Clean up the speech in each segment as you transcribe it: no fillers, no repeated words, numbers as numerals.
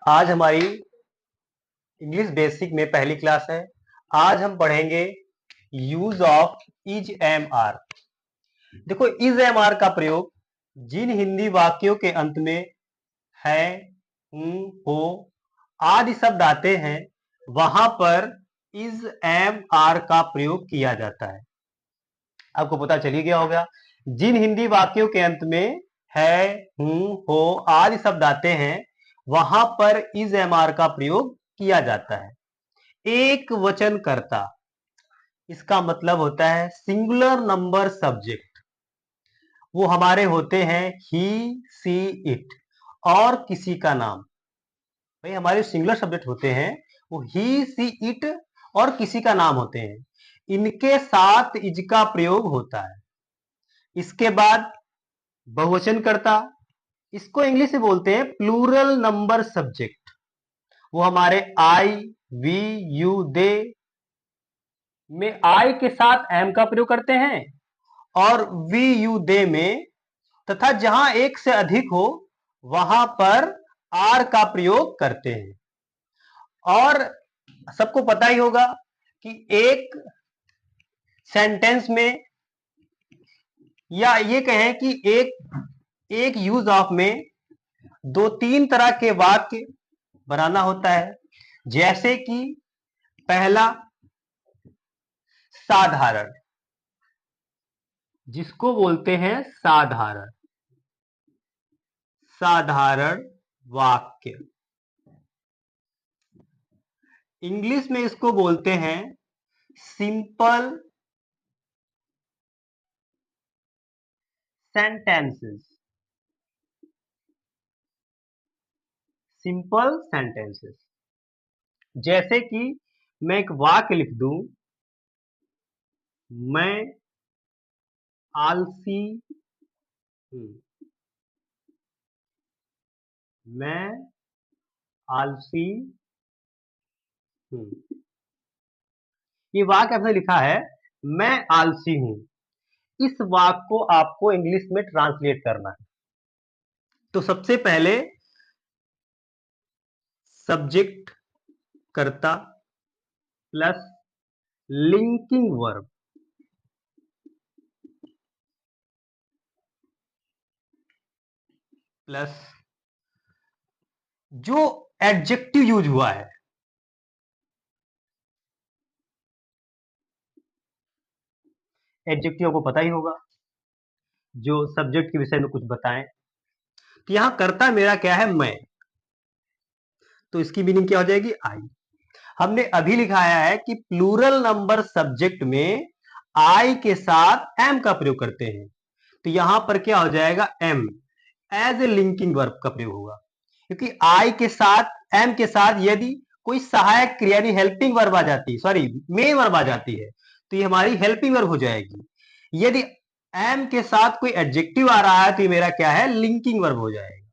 आज हमारी English basic में पहली क्लास है। आज हम पढ़ेंगे use of is am are. देखो, इज एम आर का प्रयोग जिन हिंदी वाक्यों के अंत में है, हूं, हो आदि शब्द आते हैं वहां पर इज एम आर का प्रयोग किया जाता है। आपको पता चली गया होगा, जिन हिंदी वाक्यों के अंत में है, हूं, हो आदि शब्द आते हैं वहां पर इज एम आर का प्रयोग किया जाता है। एक वचन कर्ता, इसका मतलब होता है सिंगुलर नंबर सब्जेक्ट। वो हमारे होते हैं ही, सी, इट और किसी का नाम। भाई, हमारे सिंगुलर सब्जेक्ट होते हैं वो ही, सी, इट और किसी का नाम होते हैं। इनके साथ इज का प्रयोग होता है। इसके बाद बहुवचन कर्ता, इसको इंग्लिश में बोलते हैं प्लूरल नंबर सब्जेक्ट। वो हमारे आई, वी, यू, दे में आई के साथ एम का प्रयोग करते हैं और वी, यू, दे में तथा जहां एक से अधिक हो वहां पर आर का प्रयोग करते हैं। और सबको पता ही होगा कि एक सेंटेंस में या ये कहें कि एक यूज ऑफ में दो तीन तरह के वाक्य बनाना होता है। जैसे कि पहला साधारण, जिसको बोलते हैं साधारण साधारण वाक्य। इंग्लिश में इसको बोलते हैं सिंपल सेंटेंसेस। सिंपल सेंटेंसेस, जैसे कि मैं एक वाक्य लिख दूं, मैं आलसी हूं। मैं आलसी हूं। ये वाक्य आपने लिखा है, मैं आलसी हूं। इस वाक्य को आपको इंग्लिश में ट्रांसलेट करना है। तो सबसे पहले सब्जेक्ट कर्ता प्लस लिंकिंग वर्ब प्लस जो एडजेक्टिव यूज हुआ है। एडजेक्टिव आपको पता ही होगा, जो सब्जेक्ट के विषय में कुछ बताएं। तो यहां कर्ता मेरा क्या है, मैं, तो इसकी मीनिंग क्या हो जाएगी, आई। हमने अभी लिखाया है कि प्लूरल नंबर सब्जेक्ट में आई के साथ एम का प्रयोग करते हैं। तो यहां पर क्या हो जाएगा, am as a linking verb का प्रयोग होगा। क्योंकि आई के साथ एम के साथ यदि कोई सहायक क्रिया यानी हेल्पिंग वर्ब आ जाती है, सॉरी मेन वर्ब आ जाती है, तो ये हमारी हेल्पिंग वर्ब हो जाएगी। यदि एम के साथ कोई एडजेक्टिव आ रहा है तो ये मेरा क्या है, लिंकिंग वर्ब हो जाएगा।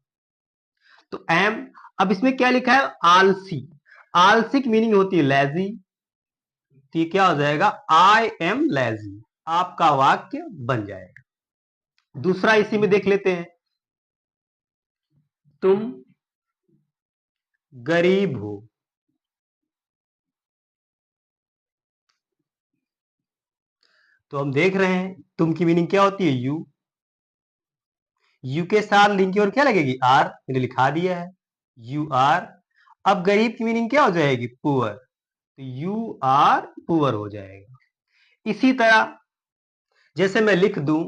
तो एम, अब इसमें क्या लिखा है, आलसी। आलसी की मीनिंग होती है लेजी। तो ये क्या हो जाएगा, आई एम लेजी। आपका वाक्य बन जाएगा। दूसरा इसी में देख लेते हैं, तुम गरीब हो। तो हम देख रहे हैं तुम की मीनिंग क्या होती है, यू। यू के साथ लिंक और क्या लगेगी, आर। मैंने लिखा दिया है, यू आर। अब गरीब की मीनिंग क्या हो जाएगी, पुअर। तो यू आर पुअर हो जाएगा। इसी तरह जैसे मैं लिख दूं,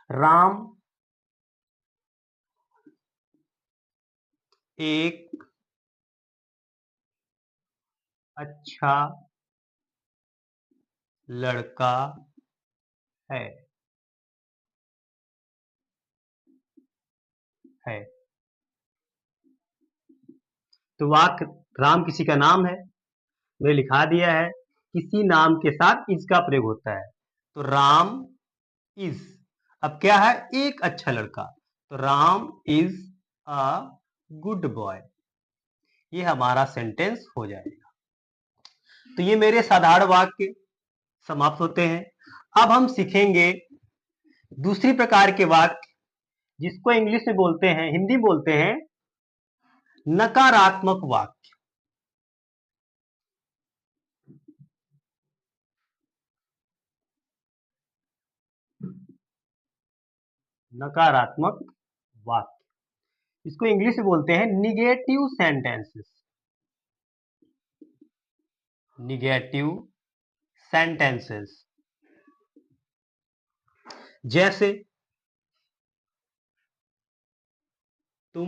राम एक अच्छा लड़का है है तो वाक्य, राम किसी का नाम है, मैंने लिखा दिया है किसी नाम के साथ इज का प्रयोग होता है। तो राम इज, अब क्या है, एक अच्छा लड़का। तो Ram is a good boy. ये हमारा सेंटेंस हो जाएगा। तो ये मेरे साधारण वाक्य समाप्त होते हैं। अब हम सीखेंगे दूसरी प्रकार के वाक्य, जिसको इंग्लिश में बोलते हैं, हिंदी बोलते हैं नकारात्मक वाक्य। नकारात्मक वाक्य, इसको इंग्लिश में बोलते हैं निगेटिव सेंटेंसेस। निगेटिव सेंटेंसेस, जैसे तुम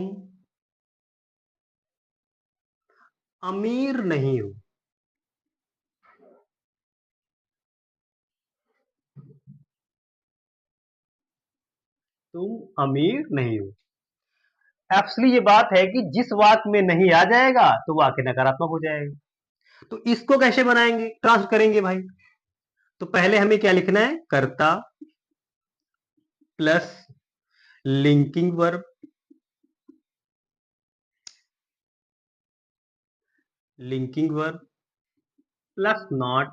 अमीर नहीं हो। तुम अमीर नहीं हो। एक्चुअली ये बात है कि जिस वाक्य में नहीं आ जाएगा तो वाक्य नकारात्मक हो जाएगा। तो इसको कैसे बनाएंगे, ट्रांसफर करेंगे भाई। तो पहले हमें क्या लिखना है, कर्ता plus linking verb, linking verb plus not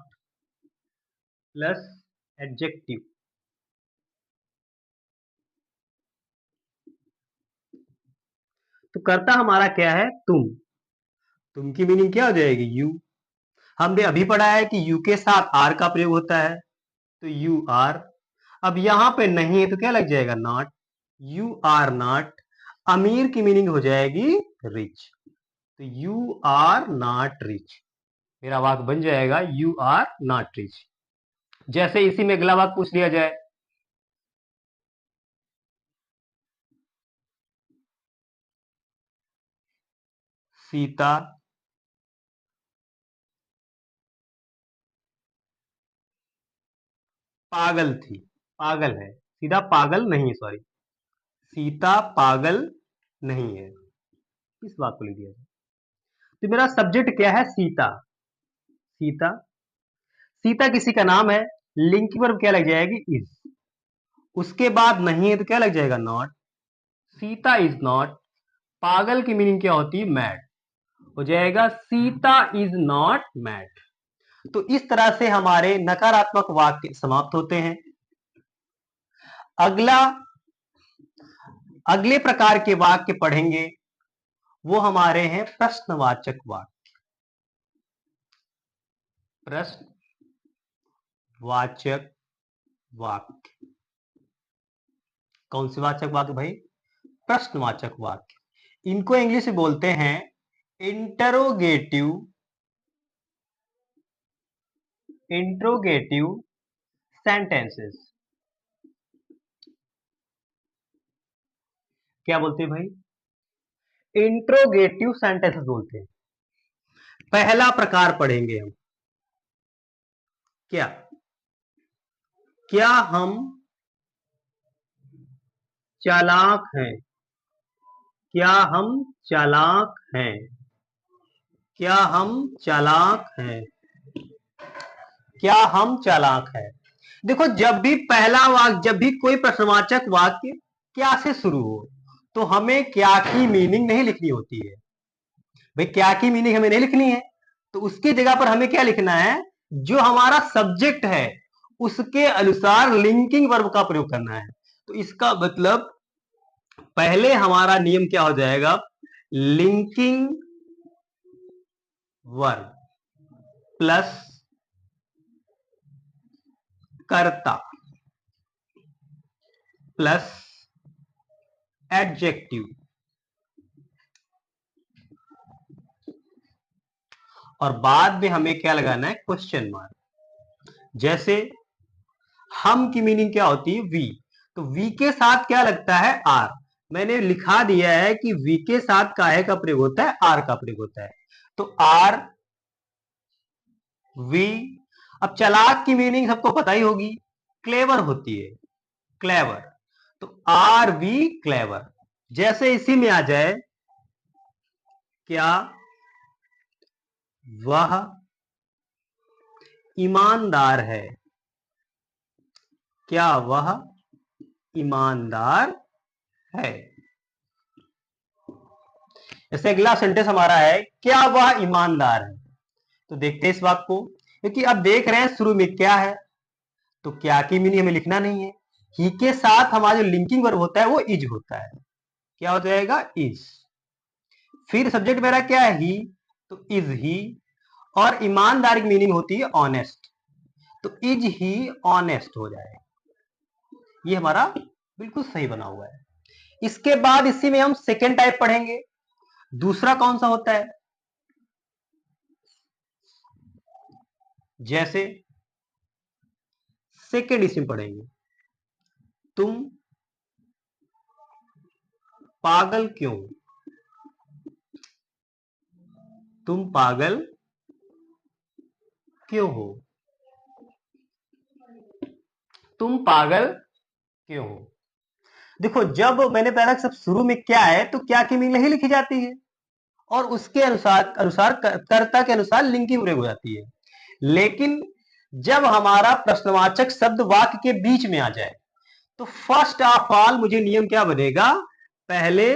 plus adjective. तो कर्ता हमारा क्या है, तुम की मीनिंग क्या हो जाएगी, यू। हमने अभी पढ़ा है कि यू के साथ आर का प्रयोग होता है, तो यू आर। अब यहां पे नहीं है तो क्या लग जाएगा, नॉट। यू आर नॉट, अमीर की मीनिंग हो जाएगी रिच, तो यू आर नॉट रिच। मेरा वाक्य बन जाएगा यू आर नॉट रिच। जैसे इसी में अगला वाक्य पूछ लिया जाए, सीता पागल थी। पागल है, सीधा पागल नहीं है, सॉरी, सीता पागल नहीं है। इस बात को लिख दिया जाए। तो मेरा सब्जेक्ट क्या है, सीता। सीता, सीता किसी का नाम है, लिंक वर्ब क्या लग जाएगी, इज। उसके बाद नहीं है तो क्या लग जाएगा, नॉट। सीता इज नॉट, पागल की मीनिंग क्या होती है, मैड, हो जाएगा सीता इज नॉट मैड। तो इस तरह से हमारे नकारात्मक वाक्य समाप्त होते हैं। अगला, अगले प्रकार के वाक्य पढ़ेंगे, वो हमारे हैं प्रश्नवाचक वाक्य। प्रश्नवाचक वाक्य, कौन से वाचक वाक्य भाई, प्रश्नवाचक वाक्य। इनको इंग्लिश में बोलते हैं इंटरोगेटिव, इंट्रोगेटिव सेंटेंसेस। क्या बोलते हैं भाई, इंट्रोगेटिव सेंटेंसेस बोलते हैं। पहला प्रकार पढ़ेंगे हम, क्या, क्या हम चालाक हैं। क्या हम चालाक हैं। क्या हम चालाक हैं। क्या हम चालाक हैं। देखो, जब भी पहला वाक्य, जब भी कोई प्रश्नवाचक वाक्य क्या से शुरू हो, तो हमें क्या की मीनिंग नहीं लिखनी होती है भाई। क्या की मीनिंग हमें नहीं लिखनी है, तो उसकी जगह पर हमें क्या लिखना है, जो हमारा सब्जेक्ट है उसके अनुसार लिंकिंग वर्ब का प्रयोग करना है। तो इसका मतलब पहले हमारा नियम क्या हो जाएगा, लिंकिंग वर्ब प्लस कर्ता प्लस एडजेक्टिव, और बाद में हमें क्या लगाना है, क्वेश्चन मार्क। जैसे हम की मीनिंग क्या होती है, वी, तो वी के साथ क्या लगता है, आर। मैंने लिखा दिया है कि वी के साथ काहे का प्रयोग होता है, आर का प्रयोग होता है, तो आर वी। अब चालाक की मीनिंग सबको पता ही होगी, क्लेवर होती है, क्लेवर, तो आर वी क्लेवर। जैसे इसी में आ जाए, क्या वह ईमानदार है। क्या वह ईमानदार है। जैसे अगला सेंटेंस हमारा है, क्या वह ईमानदार है। तो देखते हैं इस वाक्य को, क्योंकि अब देख रहे हैं शुरू में क्या है, तो क्या की मीनिंग हमें लिखना नहीं है, ही के साथ हमारा जो लिंकिंग वर्ब होता है वो इज होता है। क्या हो जाएगा? इज। फिर सब्जेक्ट मेरा क्या है? ही, तो इज ही। और ईमानदारी की मीनिंग होती है ऑनेस्ट, तो इज ही ऑनेस्ट हो जाएगा। ये हमारा बिल्कुल सही बना हुआ है। इसके बाद इसी में हम सेकेंड टाइप पढ़ेंगे। दूसरा कौन सा होता है? जैसे सेकेंड इसमें पढ़ेंगे, तुम पागल क्यों? तुम पागल क्यों हो? तुम पागल क्यों हो? देखो, जब मैंने पढ़ा सब शुरू में क्या है तो क्या की मीनिंग नहीं लिखी जाती है, और उसके अनुसार अनुसार कर्ता के अनुसार लिंकिंग प्रयोग हो जाती है। लेकिन जब हमारा प्रश्नवाचक शब्द वाक्य के बीच में आ जाए तो फर्स्ट ऑफ ऑल मुझे नियम क्या बनेगा? पहले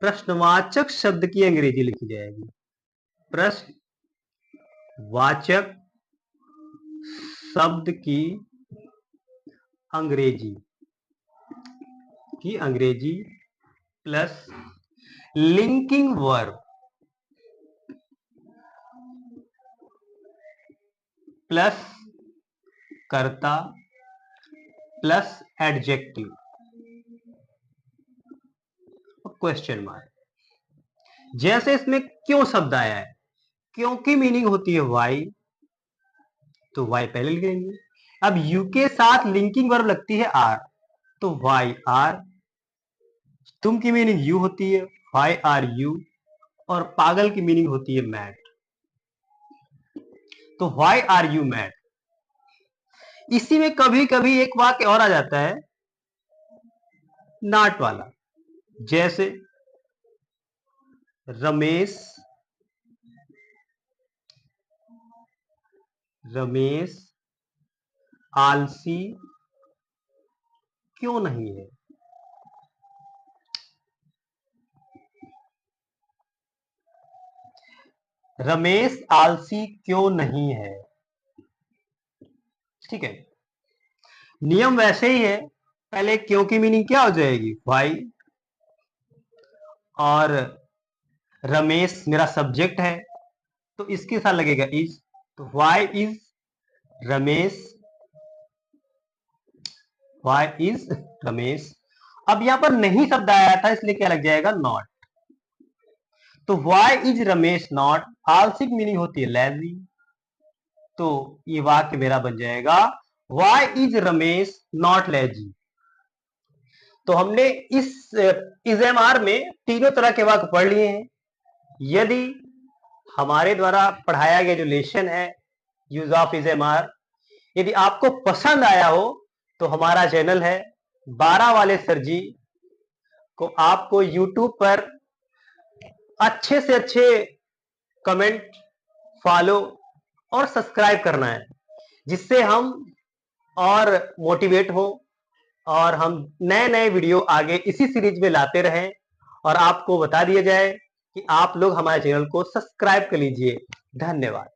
प्रश्नवाचक शब्द की अंग्रेजी लिखी जाएगी। प्रश्नवाचक शब्द की अंग्रेजी प्लस लिंकिंग वर्ब प्लस कर्ता प्लस एडजेक्टिव क्वेश्चन मार्क। जैसे इसमें क्यों शब्द आया है, क्योंकि मीनिंग होती है वाई, तो वाई पहले लिख देंगे। अब यू के साथ लिंकिंग वर्ब लगती है आर, तो वाई आर। तुम की मीनिंग यू होती है, वाई आर यू। और पागल की मीनिंग होती है मैड, तो वाई आर यू मैड। इसी में कभी कभी एक वाक्य और आ जाता है नॉट वाला। जैसे रमेश आलसी क्यों नहीं है? रमेश आलसी क्यों नहीं है? ठीक है, नियम वैसे ही है। पहले क्यों की मीनिंग क्या हो जाएगी? वाई। और रमेश मेरा सब्जेक्ट है तो इसके साथ लगेगा इज, तो why is Ramesh, why is Ramesh. अब यहां पर नहीं शब्द आया था इसलिए क्या लग जाएगा? नॉट। तो वाई इज रमेश नॉट आलसी की मीनिंग होती है लेजी, तो ये वाक्य मेरा बन जाएगा why is Ramesh not lazy. तो हमने इस इजएमआर में तीनों तरह के वाक्य पढ़ लिए हैं। यदि हमारे द्वारा पढ़ाया गया जो लेसन है यूज ऑफ इजएमआर, यदि आपको पसंद आया हो तो हमारा चैनल है 12 वाले सर जी को आपको यूट्यूब पर अच्छे से अच्छे कमेंट, फॉलो और सब्सक्राइब करना है, जिससे हम और मोटिवेट हो और हम नए नए वीडियो आगे इसी सीरीज में लाते रहें। और आपको बता दिया जाए कि आप लोग हमारे चैनल को सब्सक्राइब कर लीजिए। धन्यवाद।